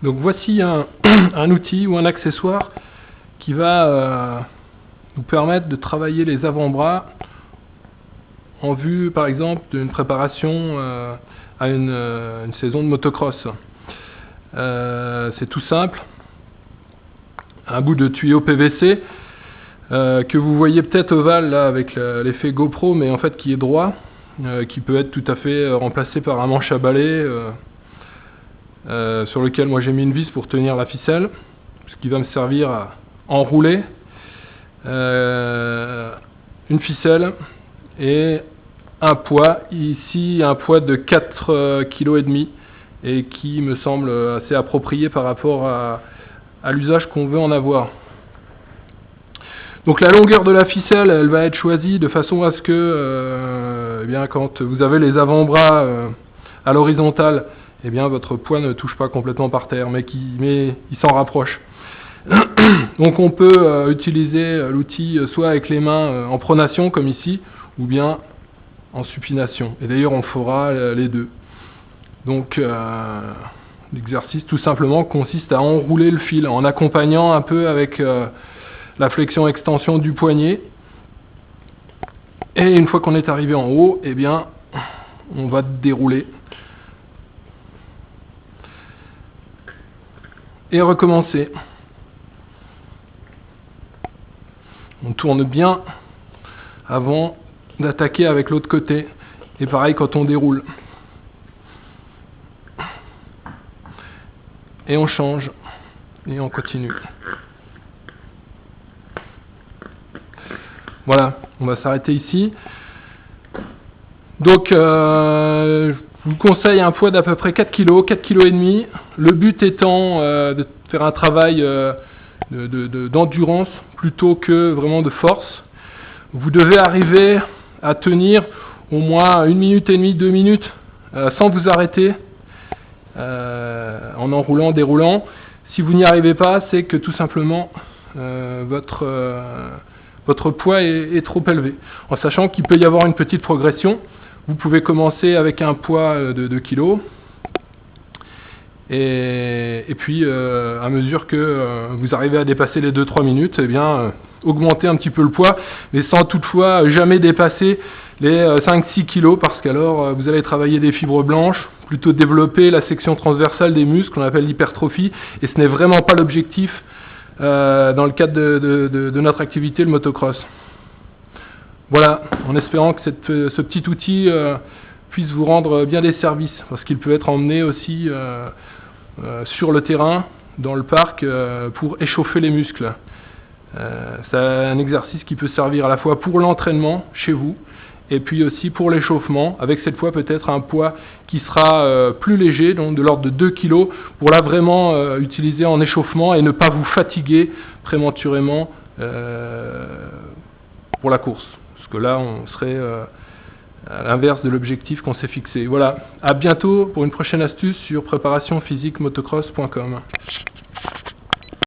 Donc voici un outil ou un accessoire qui va nous permettre de travailler les avant-bras en vue par exemple d'une préparation à une saison de motocross. C'est tout simple, un bout de tuyau PVC que vous voyez peut-être ovale là avec l'effet GoPro, mais en fait qui est droit, qui peut être tout à fait remplacé par un manche à balai sur lequel moi j'ai mis une vis pour tenir la ficelle, ce qui va me servir à enrouler une ficelle et un poids, ici un poids de 4,5 kg et qui me semble assez approprié par rapport à l'usage qu'on veut en avoir. Donc la longueur de la ficelle, elle va être choisie de façon à ce que, eh bien, quand vous avez les avant-bras à l'horizontale, eh bien, votre poids ne touche pas complètement par terre, mais il s'en rapproche. Donc on peut utiliser l'outil soit avec les mains en pronation comme ici, ou bien en supination. Et d'ailleurs on fera les deux. Donc l'exercice tout simplement consiste à enrouler le fil en accompagnant un peu avec la flexion-extension du poignet. Et une fois qu'on est arrivé en haut, eh bien on va dérouler. Et recommencer. On tourne bien avant d'attaquer avec l'autre côté. Et pareil quand on déroule. Et on change. Et on continue. Voilà, on va s'arrêter ici. Donc, je vous conseille un poids d'à peu près 4 kg, 4,5 kg. Le but étant de faire un travail d'endurance plutôt que vraiment de force. Vous devez arriver à tenir au moins 1 minute et demie, 2 minutes sans vous arrêter en enroulant, déroulant. Si vous n'y arrivez pas, c'est que tout simplement votre poids est trop élevé. En sachant qu'il peut y avoir une petite progression. Vous pouvez commencer avec un poids de 2 kg. Et puis, à mesure que vous arrivez à dépasser les 2-3 minutes, eh bien, augmentez un petit peu le poids, mais sans toutefois jamais dépasser les 5-6 kg, parce qu'alors vous allez travailler des fibres blanches, plutôt développer la section transversale des muscles, qu'on appelle l'hypertrophie, et ce n'est vraiment pas l'objectif dans le cadre de notre activité, le motocross. Voilà, en espérant que ce petit outil puisse vous rendre bien des services, parce qu'il peut être emmené aussi sur le terrain, dans le parc, pour échauffer les muscles. C'est un exercice qui peut servir à la fois pour l'entraînement chez vous, et puis aussi pour l'échauffement, avec cette fois peut-être un poids qui sera plus léger, donc de l'ordre de 2 kg, pour là vraiment utiliser en échauffement et ne pas vous fatiguer prématurément pour la course. Parce que là, on serait à l'inverse de l'objectif qu'on s'est fixé. Voilà, à bientôt pour une prochaine astuce sur préparationphysiquemotocross.com.